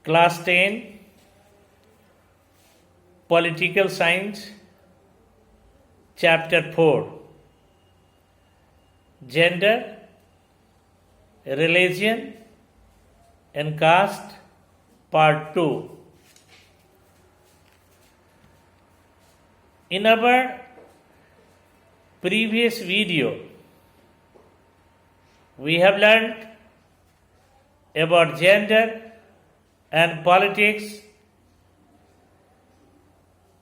Class 10 Political Science Chapter 4 Gender, Religion and Caste Part 2. In our previous video, we have learned about gender and politics,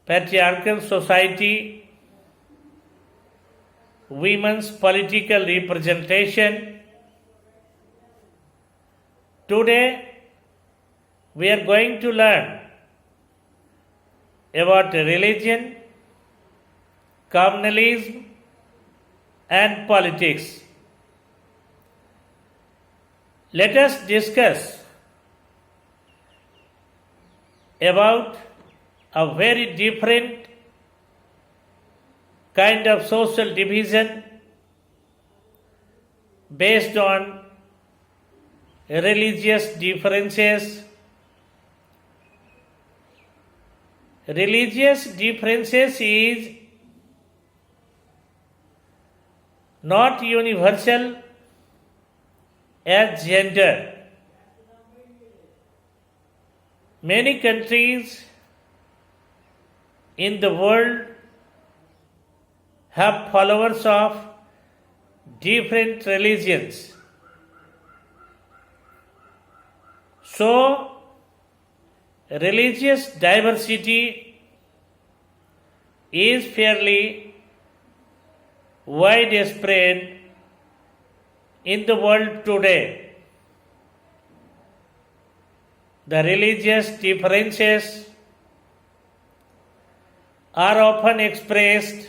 patriarchal society, women's political representation. Today, we are going to learn about religion, communalism, and politics. Let us discuss about a very different kind of social division based on religious differences. Religious differences is not universal as gender. Many countries in the world have followers of different religions. So, religious diversity is fairly widespread in the world today. The religious differences are often expressed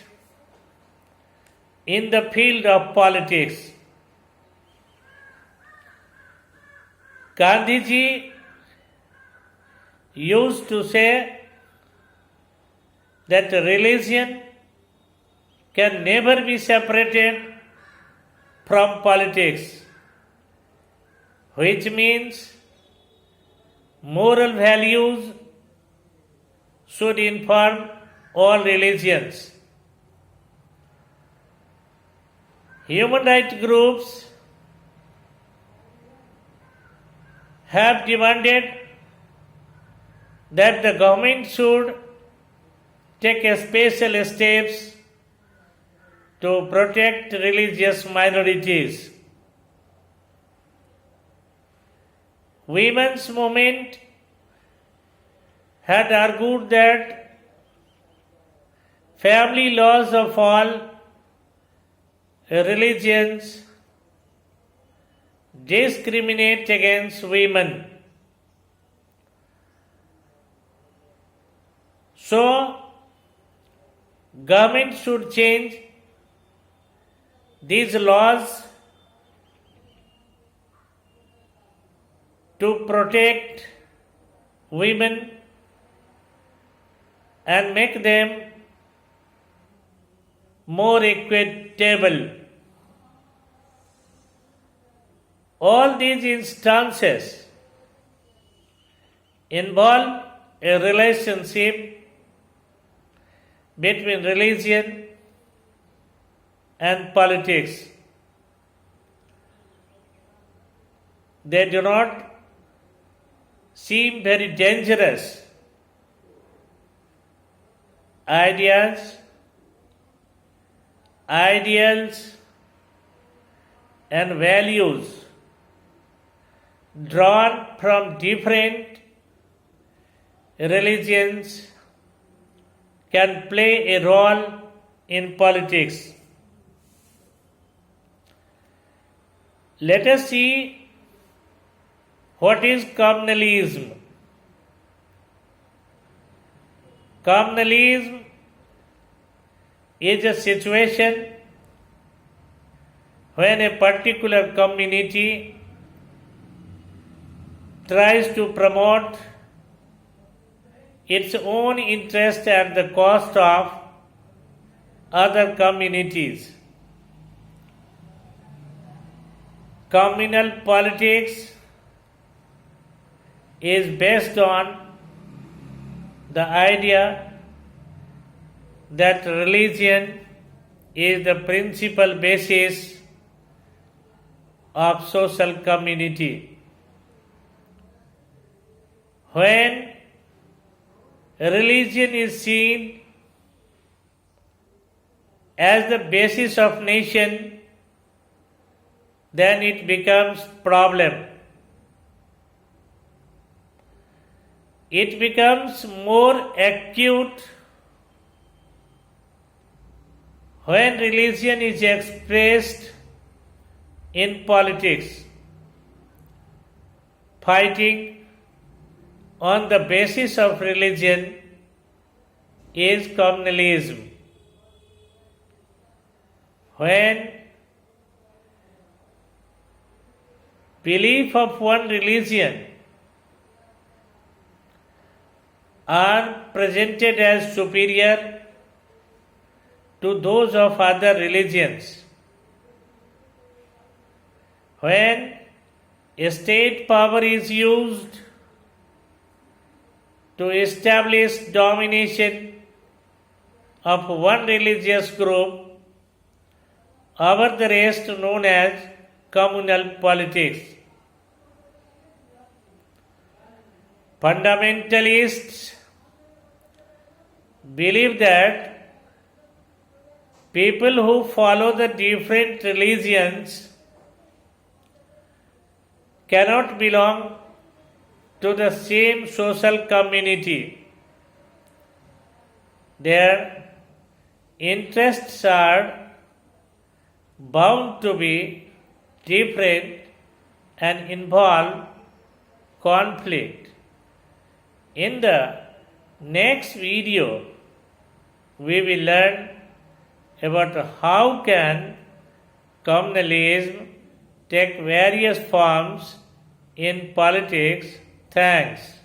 in the field of politics. Gandhiji used to say that religion can never be separated from politics, which means moral values should inform all religions. Human rights groups have demanded that the government should take special steps to protect religious minorities. Women's movement had argued that family laws of all religions discriminate against women. So, government should change these laws to protect women and make them more equitable. All these instances involve a relationship between religion and politics. They do not seem very dangerous. Ideas, ideals, and values drawn from different religions can play a role in politics. Let us see what is communalism. Communalism is a situation when a particular community tries to promote its own interest at the cost of other communities. Communal politics is based on the idea that religion is the principal basis of social community. When religion is seen as the basis of nation, then it becomes problem. It becomes more acute when religion is expressed in politics. Fighting on the basis of religion is communalism. When belief of one religion are presented as superior to those of other religions, when state power is used to establish domination of one religious group over the rest, known as communal politics. Fundamentalists believe that people who follow the different religions cannot belong to the same social community. Their interests are bound to be different and involve conflict. In the next video, we will learn about how can communalism take various forms in politics. Thanks.